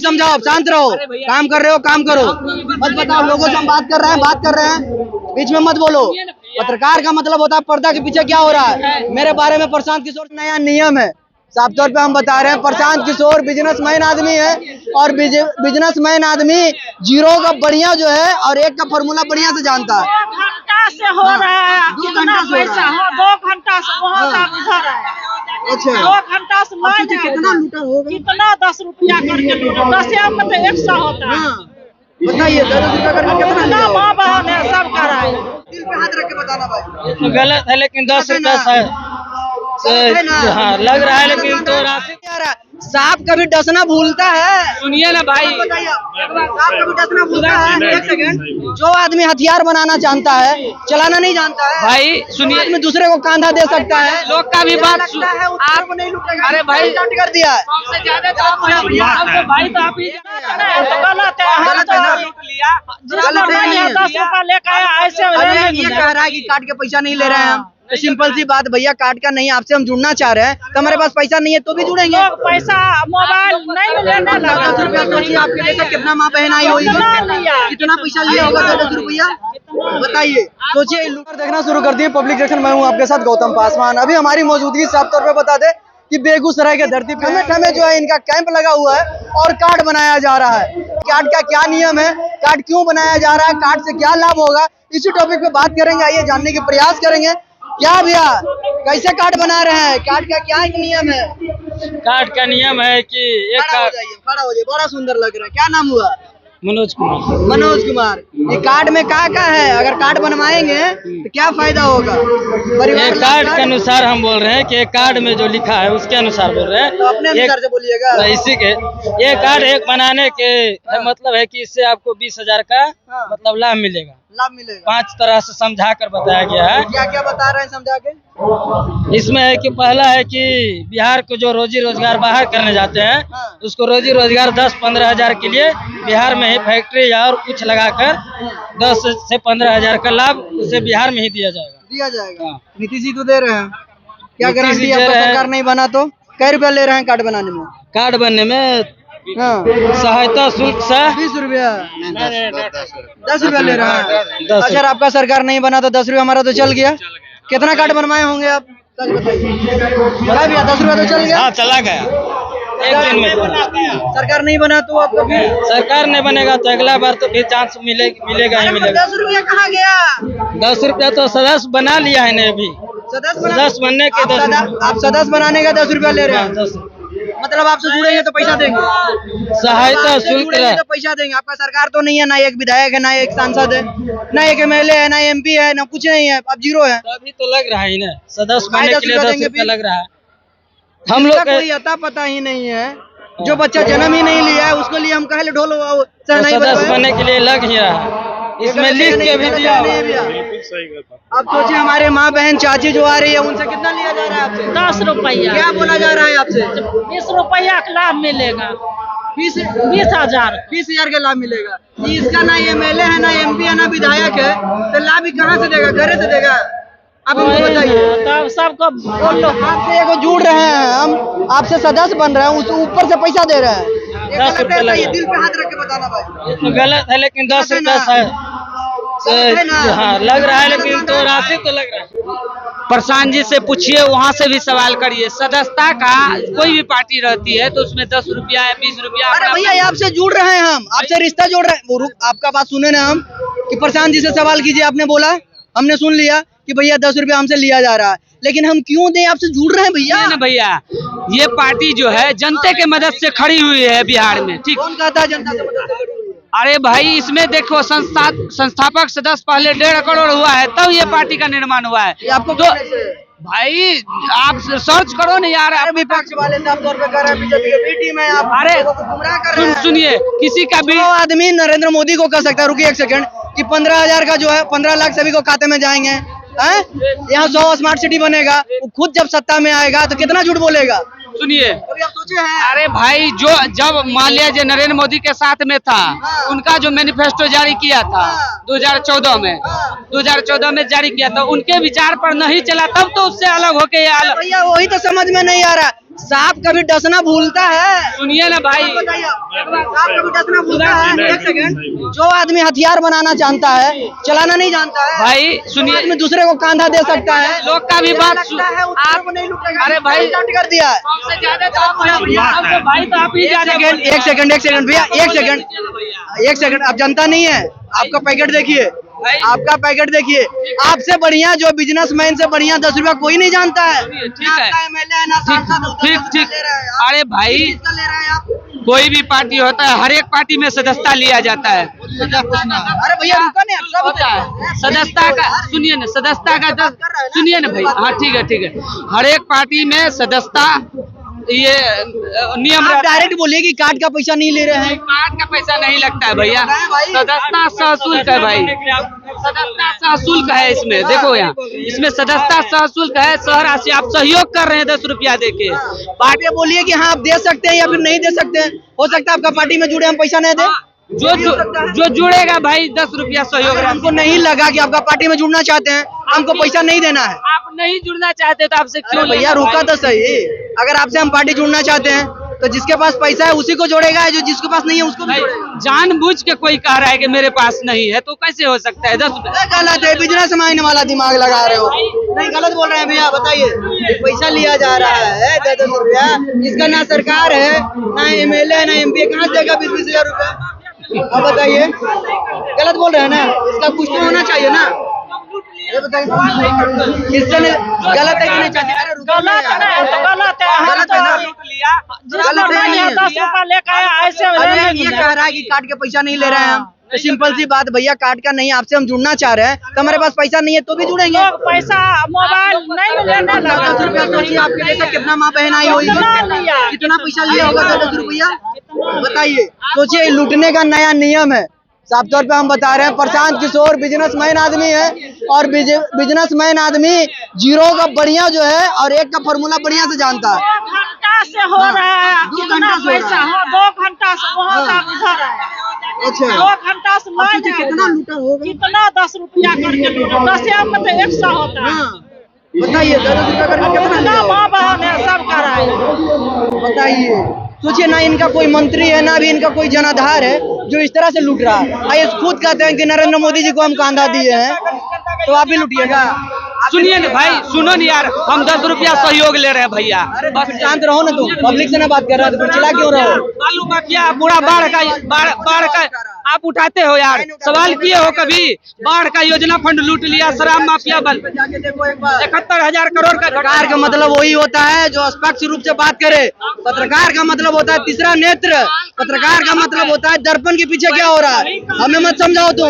समझाओ, आप शांत रहो, काम कर रहे हो काम करो, मत बताओ लोगों से हम बात कर रहे हैं, बीच में मत बोलो। पत्रकार का मतलब होता है पर्दा के पीछे क्या हो रहा है। मेरे बारे में प्रशांत किशोर नया नियम है, साफ तौर पे हम बता रहे हैं। प्रशांत किशोर बिजनेसमैन आदमी है और बिजनेसमैन आदमी जीरो का बढ़िया जो है और एक का फॉर्मूला बढ़िया से जानता है। 2 घंटा से हो रहा है, कितना पैसा हो, 2 घंटा से वहाँ तक उधर है। अच्छा 2 घंटा से लाइन है, कितना लूटा होगा? कितना 10 रुपया करके लूटा, 10 में तो 100 होता है। बताइए 10 रुपया करके कितना कितना लिया? माँ बहन है, सब कर रहा है। दिल पे हाथ रख के बताना भाई। तो गलत है लेकिन 10 रुपया है ना? हाँ लग रहा है लेकिन तो राशि सांप कभी डसना भूलता है। सुनिए ना भाई, बताइए सांप कभी डसना भूलता है। एक सेकंड, जो आदमी हथियार बनाना जानता है चलाना नहीं जानता है भाई सुनिए, आदमी दूसरे को कांधा दे सकता है। लोग का भी बात लगता है आप नहीं लूटेगा। अरे भाई कर दिया है। सबसे ज्यादा तो आप भाई तो आप ही तो गलत है, हम गलत तो है ना? जिसको गलत है नहीं है नहीं। 10 रुपया लेकर आया, ऐसे अभी ये कह रहा है कि काट के पैसा नहीं ले रहे हैं हम। तो सिंपल सी बात भैया, काट का नहीं, आपसे हम जुड़ना चाह रहे हैं तो हमारे पास पैसा नहीं है तो भी जुड़ेंगे। लोग पैसा मोबाइल नहीं लेने लगा। 10 रुपया सोचिए आपके लिए तो कितना माँ बहन आई होगी, कितना लिया? कितना पैसा लिया होगा 10 रुपया बताइए। सोचिए लूटर देखना शुरू कर दिए पब्लिक रिएक्शन। मैं हूँ आपके साथ गौतम पासवान। अभी हमारी मौजूदगी साफ तौर पे बता दे कि बेगूसराय के धरती पे ठमे जो है इनका कैंप लगा हुआ है और कार्ड बनाया जा रहा है। कार्ड का क्या नियम है, कार्ड क्यों बनाया जा रहा है, कार्ड से क्या लाभ होगा, इसी टॉपिक पे बात करेंगे। आइए जानने के प्रयास करेंगे। क्या भैया कैसे कार्ड बना रहे हैं, कार्ड का क्या एक नियम है? कार्ड का नियम है कि एक खड़ा हो जाइए, खड़ा हो जाइए, बड़ा सुंदर लग रहा है। क्या नाम हुआ? मनोज कुमार। मनोज कुमार। ये कार्ड में क्या है, अगर कार्ड बनवाएंगे तो क्या फायदा होगा? ये कार्ड के अनुसार हम बोल रहे हैं कि एक कार्ड में जो लिखा है उसके अनुसार बोल रहे हैं। तो अपने अनुसार से बोलिएगा। तो इसी के ये कार्ड एक बनाने के मतलब है कि इससे आपको 20,000 का मतलब लाभ मिलेगा। लाभ मिलेगा 5 तरह से समझा कर बताया गया है। क्या क्या बता रहे हैं समझा के? इसमें है कि पहला है कि बिहार को जो रोजी रोजगार बाहर करने जाते हैं उसको रोजी रोजगार 10-15 हजार के लिए बिहार में ही फैक्ट्री और कुछ लगाकर 10 से 15 हजार का लाभ उसे बिहार में ही दिया जाएगा। हाँ। नीतीश जी तो दे रहे हैं, क्या नीतीश गारंटी जी है? दे रहे हैं। सरकार नहीं बना तो कै रुपया ले रहे हैं कार्ड बनाने में? कार्ड बनने में हाँ सहायता शुल्क से 20 रुपया 10 रुपया ले रहे हैं। 10 अगर आपका सरकार नहीं बना तो 10 रुपया हमारा तो चल गया। कितना कार्ड बनवाए होंगे आप? सच बताइए। बड़ा भैया 10 रुपया तो चल गया। हाँ चला गया एक दिन में। सरकार नहीं बना तो आपको फिर सरकार नहीं बनेगा तो अगला बार तो फिर चांस मिलेगा ही मिलेगा। 10 रुपया कहाँ गया? 10 रुपया तो सदस्य बना लिया है ने अभी। सदस्य बनने के 10 आप सदस्य बनाने का 10 रुपया ले रहे हैं। 10 मतलब आपसे जुड़ेंगे तो पैसा देंगे? सहायता आपसे शुल्क जुड़ेंगे तो पैसा देंगे। आपका सरकार तो नहीं है, ना एक विधायक है, ना एक सांसद है, ना एक MLA है, ना MP है, ना कुछ नहीं है, आप जीरो है। अभी तो लग रहा है ना सदस्य भाई बनने 10 के लिए रुपया 10 देंगे रुपया फिर? लग रहा है। हम लोग इसका कोई अता पता ही नहीं है। जो बच्चा जन्म ही नहीं लिया है उसको लिए हम कहे ढोल तो सदस्य बनने के लिए लग ही रहा है। इसमें लिख के भी दिया हुआ है। अब सोचिए हमारे माँ बहन चाची जो आ रही है उनसे कितना लिया जा रहा है आपसे? 10 रुपया, क्या बोला जा रहा है आपसे? 20 रुपया का लाभ मिलेगा। 20,000 20,000 का लाभ मिलेगा। ये इसका ना MLA है, ना MP है, ना विधायक है, तो लाभ ही कहाँ से देगा? घर से देगा? आप हमको बताइए। तब सबको बोल लो। आपसे एगो जुड़ रहे हैं, हम आपसे सदस्य बन रहे हैं, उस ऊपर से पैसा दे रहे हैं। ये 10 गलत रुपया है, लगा। ये दिल पे हाथ रख के बताना भाई। ये तो गलत है लेकिन 10 है रुपया ना? गलत है ना? हाँ लग रहा है लेकिन तो राशि तो लग रहा है। प्रशांत जी से पूछिए, वहाँ से भी सवाल करिए। सदस्यता का कोई भी पार्टी रहती है तो उसमें 10 रुपया है, 20 रुपया। अरे भैया ये आपसे जुड़ रहे हैं, हम आपसे रिश्ता जोड़ रहे हैं। वो आपका बात सुने ना हम कि प्रशांत जी से सवाल कीजिए। आपने बोला, हमने सुन लिया कि भैया 10 रुपया हमसे लिया जा रहा है, लेकिन हम क्यों दें? आपसे जुड़ रहे हैं भैया। ना भैया, ये पार्टी जो है जनता के मदद से खड़ी हुई है बिहार में, ठीक। कौन कहता है जनता से मदद से खड़ी हुई है? अरे भाई इसमें देखो संस्थापक सदस्य पहले 1.5 करोड़ हुआ है तब ये पार्टी का निर्माण हुआ है। ये आपको तो कहने से? भाई आप सर्च करो नहीं यार। अरे विपक्ष वाले साफ तौर पे कर रहे हैं, बीजेपी की बी टीम है, आप अरे लोगों को गुमराह कर रहे हैं। सुनिए, किसी का भी वो आदमी नरेंद्र मोदी को कह सकता है, रुकिए एक सेकंड, कि 15,000 का जो है 15 लाख सभी को खाते में जाएंगे। यहाँ 100 स्मार्ट सिटी बनेगा, वो खुद जब सत्ता में आएगा तो कितना झूठ बोलेगा? सुनिए, कभी आप सोचे हैं? अरे भाई जो जब मान लिया जो नरेंद्र मोदी के साथ में था, उनका जो मैनिफेस्टो जारी किया था 2014 में, 2014 में जारी किया था, उनके विचार पर नहीं चला तब तो उससे अलग होके भैया वही तो समझ में नहीं आ रहा। सांप कभी डसना भूलता है। सुनिए ना भाई, बताइए सांप कभी डसना भूलता है। एक सेकंड, जो आदमी हथियार बनाना जानता है, चलाना नहीं जानता है भाई सुनिए, आदमी दूसरे को कांधा दे सकता है। लोग का भी बात आप नहीं लूटेगा। अरे भाई स्टार्ट कर दिया है। सबसे ज्यादा तो आप हैं भैया, हमको भाई तो आप ही ज्यादा एक सेकंड भैया, एक सेकंड। आप जनता नहीं है, आपका पैकेट देखिए, आपका पैकेट देखिए। आपसे बढ़िया, जो बिजनेसमैन से बढ़िया 10 रुपया कोई नहीं जानता है। ठीक है, MLA है ना सांसद, ठीक। अरे भाई किसका ले रहे हैं आप? कोई भी पार्टी होता है, हर एक पार्टी में सदस्यता लिया जाता है। अरे भैया रुका नहीं, आप सब होता है सदस्यता का, सुनिए ना, सदस्यता का सुनिए ना भाई, हाँ ठीक है। हर एक पार्टी में सदस्यता ये नियम आप डायरेक्ट बोलिए कि कार्ड का पैसा नहीं ले रहे हैं। कार्ड का पैसा नहीं लगता है भैया, सदस्यता सशुल्क है भाई, सदस्यता सशुल्क है इसमें। देखो यहाँ, इसमें सदस्यता सशुल्क है। शहर से आप सहयोग कर रहे हैं 10 रुपया दे के। पार्टी बोलिए कि हाँ आप दे सकते हैं या फिर नहीं दे सकते हैं। हो सकता है आपका पार्टी में जुड़े हम पैसा नहीं दे। जो जुड़ेगा भाई 10 रुपया सहयोग। हमको नहीं लगा कि आपका पार्टी में जुड़ना चाहते हैं, हमको पैसा नहीं देना है। आप नहीं जुड़ना चाहते तो आपसे क्यों? भैया रुका तो सही, अगर आपसे हम पार्टी जुड़ना चाहते हैं तो जिसके पास पैसा है उसी को जोड़ेगा, जो जिसके पास नहीं है उसको भी जोड़ेगा। जानबूझ के कोई कह रहा है कि मेरे पास नहीं है, तो कैसे हो सकता है? 10 रुपया गलत है, बिजनेस माइंड वाला दिमाग लगा रहे हो। नहीं गलत बोल रहे हैं भैया, बताइए। पैसा लिया जा रहा है 10 रुपया, इसका ना सरकार है, ना MLA है, ना MP, कहाँ से देगा 20-20 हजार रुपया? अब बताइए, गलत बोल रहे हैं ना, इसका कुछ तो होना चाहिए ना। ये बताइए, किसने गलत है कि नहीं? अरे रुको ना यार। गलत है, हम गलत है ना? जिसको नहीं है 10 रुपया लेकर आया, ऐसे अरे ये कह रहा है कि कार्ड के पैसा नहीं ले रहे हैं हम, तो सिंपल सी बात भैया, कार्ड का नहीं, आपसे हम जुड़ना चाह रहे हैं तो हमारे पास पैसा नहीं है तो भी जुड़ेंगे। लोग पैसा मोबाइल नहीं लेने लगा। 10 रुपया सोचिए, आपके जैसा कितना माँ बहन आई होगी, कितना पैसा लिया होगा 10 रुपया, बताइए। सोचिए, लूटने का नया नियम है। साफ तौर पे हम बता रहे हैं, प्रशांत किशोर बिजनेसमैन आदमी है, और बिजनेसमैन आदमी जीरो का बढ़िया जो है और एक का फॉर्मूला बढ़िया से जानता है। 2 घंटा से हो रहा है, 2 कितना घंटा से हो रहा पैसा? है। हाँ 2 घंटा से वहाँ का इधर है। अच्छा, 2 घंटा से अब सोचिए लाइन कितना है। लूटा होगा। कितना 10 रुपया करके लूटा? 10 में तो 100 होता है। हाँ, बताइए 10 रुपया करके कितना लिया कितना होगा? माँ बहन है, सब कर रहा है। बताइए। सोचिए ना, इनका कोई मंत्री है ना भी इनका कोई जनाधार है जो इस तरह से लूट रहा है। आइए खुद कहते हैं कि नरेंद्र मोदी जी को हम कांधा दिए हैं, तो आप भी लूटिएगा। सुनिए ना भाई, सुनो नहीं यार, हम 10 रुपया सहयोग ले रहे हैं भैया। अरे बस शांत रहो ना, तुम पब्लिक से ना बात कर रहे हो तो चिल्ला क्यों रहो? बालू का क्या, पूरा बाढ़ का आप उठाते हो यार, सवाल किए हो कभी? बाढ़ का योजना फंड लूट लिया, शराब माफिया बल जाके देखो एक बार। 71,000 करोड़ का पत्रकार का मतलब वही होता है जो स्पष्ट रूप से बात करे। पत्रकार का मतलब होता है तीसरा नेत्र। पत्रकार का मतलब होता है दर्पण के पीछे क्या हो रहा है। हमें मत समझाओ, तुम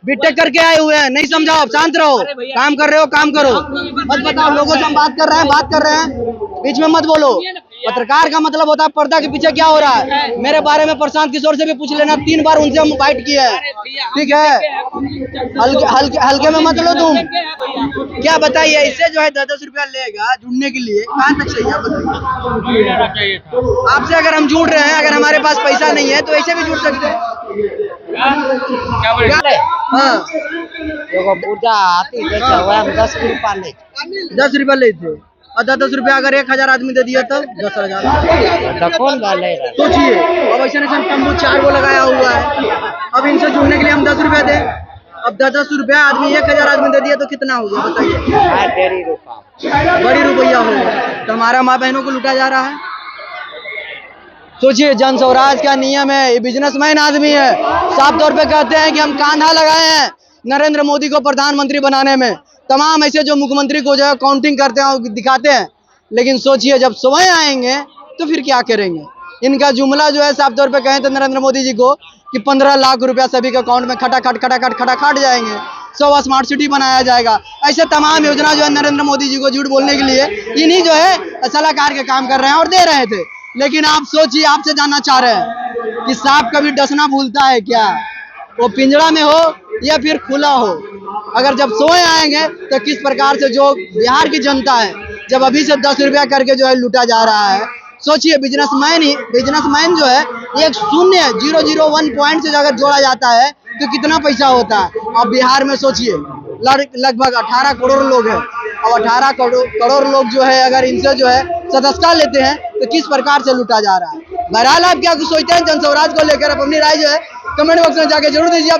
बीटेक करके आए हुए हैं, नहीं समझाओ, आप शांत रहो। काम कर रहे हो काम करो, मत बताओ। लोगों से हम बात कर रहे हैं, बीच में मत बोलो। पत्रकार का मतलब होता है पर्दा के पीछे क्या हो रहा है। मेरे बारे में प्रशांत किशोर से भी पूछ लेना, 3 बार उनसे हम फाइट किए हैं, ठीक है। हल्के में मत लो तुम। क्या बताइए, इससे जो है 10 रुपया लेगा जुड़ने के लिए, कहाँ तक सही है बताइए? आपसे अगर हम जुड़ रहे हैं, अगर हमारे पास पैसा नहीं है तो ऐसे भी जुड़ सकते हैं। हाँ, एगो पूजा आती बेचा हुआ हम 10 रुपया ले 10 रुपया लेते, और 10 रुपया अगर 1000 आदमी दे दिया तो 10,000। कौन ले रहा सोचिए, अब ऐसा नहीं तंबू 4 गो लगाया हुआ है। अब इनसे जुड़ने के लिए हम 10 रुपया दें, अब 10 रुपया आदमी 1000 आदमी दे दिया तो कितना हो गया बताइए? है 1.5 रुपया, बड़ी रुपया हो गया। तो हमारा माँ बहनों को लूटा जा रहा है। सोचिए, जन स्वराज का नियम है, ये बिजनेसमैन आदमी है, साफ तौर पे कहते हैं कि हम कांधा लगाए हैं नरेंद्र मोदी को प्रधानमंत्री बनाने में। तमाम ऐसे जो मुख्यमंत्री को जो है काउंटिंग करते हैं और दिखाते हैं, लेकिन सोचिए जब समय आएंगे तो फिर क्या करेंगे। इनका जुमला जो है साफ तौर पे कहें तो नरेंद्र मोदी जी को कि 15 लाख रुपया सभी के अकाउंट में खटाखट जाएंगे, 100 स्मार्ट सिटी बनाया जाएगा। ऐसे तमाम योजना जो है नरेंद्र मोदी जी को झूठ बोलने के लिए इन्हीं जो है सलाहकार के काम कर रहे हैं और दे रहे थे। लेकिन आप सोचिए, आपसे जानना चाह रहे हैं कि सांप कभी डसना भूलता है क्या? वो पिंजरा में हो या फिर खुला हो, अगर जब सोए आएंगे तो किस प्रकार से जो बिहार की जनता है जब अभी से 10 रुपया करके जो है लूटा जा रहा है। सोचिए, बिजनेसमैन जो है एक 0.001 पॉइंट से अगर जोड़ा जाता है तो कितना पैसा होता है। अब बिहार में सोचिए लगभग 18 करोड़ लोग हैं। अब 18 करोड़ लोग जो है अगर इनसे जो है सदस्यता लेते हैं तो किस प्रकार से लूटा जा रहा है। बहरहाल आप क्या कुछ सोचते हैं जनस्वराज को लेकर, आप अपनी राय जो है कमेंट बॉक्स में जाके जरूर दीजिए।